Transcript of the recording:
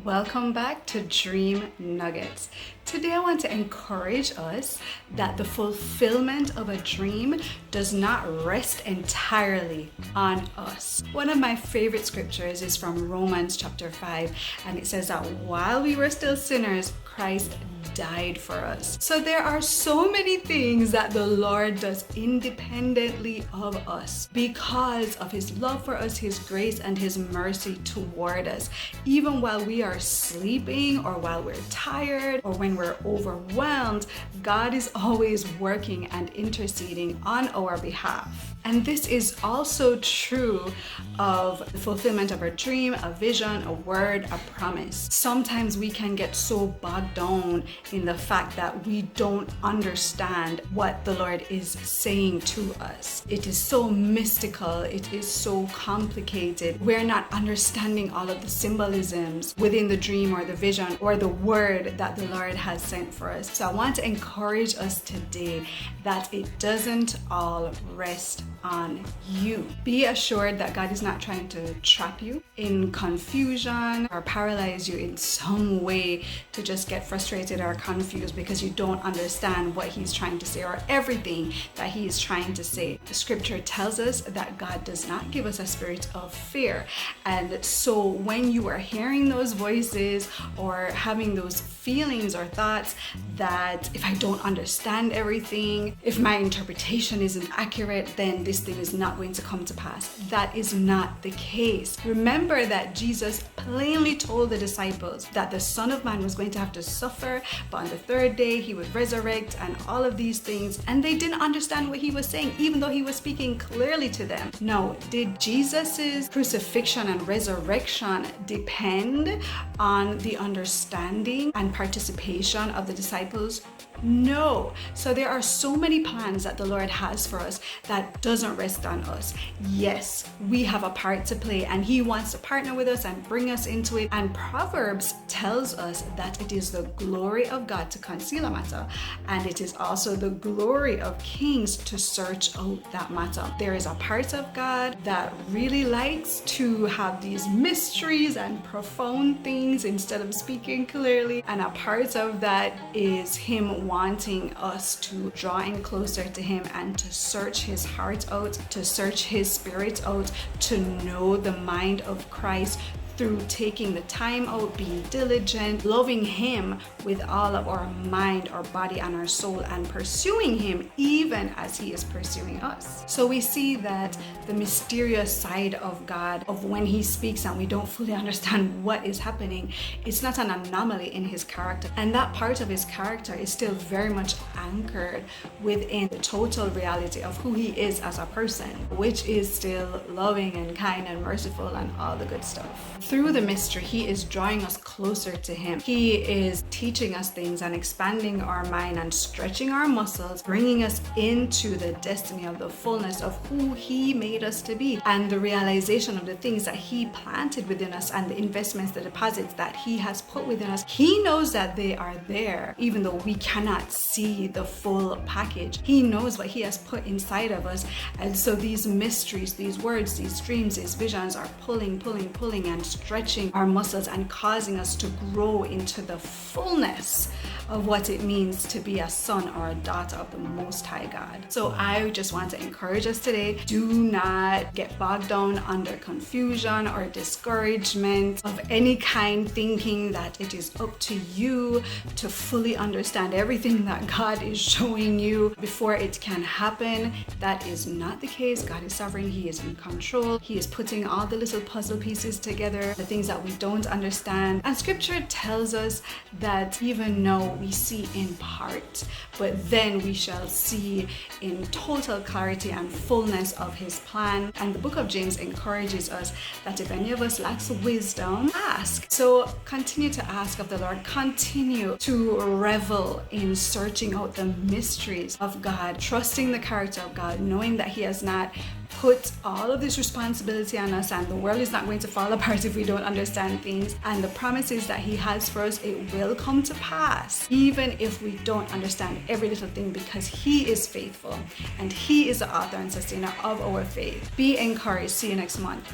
Welcome back to Dream Nuggets. Today I want to encourage us that the fulfillment of a dream does not rest entirely on us. One of my favorite scriptures is from Romans chapter 5, and it says that while we were still sinners, Christ died for us. So there are so many things that the Lord does independently of us because of his love for us, his grace, and his mercy toward us. Even while we are sleeping or while we're tired or when we're overwhelmed, God is always working and interceding on our behalf. And this is also true of the fulfillment of a dream, a vision, a word, a promise. Sometimes we can get so bogged down in the fact that we don't understand what the Lord is saying to us. It is so mystical, it is so complicated. We're not understanding all of the symbolisms within the dream or the vision or the word that the Lord has sent for us. So I want to encourage us today that it doesn't all rest on you. Be assured that God is not trying to trap you in confusion or paralyze you in some way to just get frustrated or confused because you don't understand what he's trying to say or everything that he is trying to say. The scripture tells us that God does not give us a spirit of fear. And so when you are hearing those voices or having those feelings or thoughts that if I don't understand everything, if my interpretation isn't accurate, then this thing is not going to come to pass. That is not the case. Remember that Jesus plainly told the disciples that the Son of Man was going to have to suffer, but on the third day he would resurrect and all of these things. And they didn't understand what he was saying, even though he was speaking clearly to them. No, did Jesus's crucifixion and resurrection depend on the understanding and participation of the disciples? No. So there are so many plans that the Lord has for us that doesn't rest on us. Yes, we have a part to play and he wants to partner with us and bring us into it. And Proverbs tells us that it is the glory of God to conceal a matter, and it is also the glory of kings to search out that matter. There is a part of God that really likes to have these mysteries and profound things instead of speaking clearly, and a part of that is him wanting us to draw in closer to him and to search his heart out, to search his spirit out, to know the mind of Christ through taking the time out, being diligent, loving him with all of our mind, our body, and our soul, and pursuing him even as he is pursuing us. So we see that the mysterious side of God, of when he speaks and we don't fully understand what is happening, it's not an anomaly in his character. And that part of his character is still very much anchored within the total reality of who he is as a person, which is still loving and kind and merciful and all the good stuff. Through the mystery, he is drawing us closer to him. He is teaching us things and expanding our mind and stretching our muscles, bringing us into the destiny of the fullness of who he made us to be and the realization of the things that he planted within us and the investments, the deposits that he has put within us. He knows that they are there, even though we cannot see the full package. He knows what he has put inside of us. And so these mysteries, these words, these dreams, these visions are pulling and stretching our muscles and causing us to grow into the fullness of what it means to be a son or a daughter of the Most High God. So I just want to encourage us today, do not get bogged down under confusion or discouragement of any kind, thinking that it is up to you to fully understand everything that God is showing you before it can happen. That is not the case. God is sovereign. He is in control. He is putting all the little puzzle pieces together, the things that we don't understand. And scripture tells us that even though we see in part, but then we shall see in total clarity and fullness of his plan. And the book of James encourages us that if any of us lacks wisdom, ask. So continue to ask of the Lord. Continue to revel in searching out the mysteries of God, trusting the character of God, knowing that he has not put all of this responsibility on us and the world is not going to fall apart if we don't understand things. And the promises that he has for us, it will come to pass, even if we don't understand every little thing, because he is faithful and he is the author and sustainer of our faith. Be encouraged. See you next month.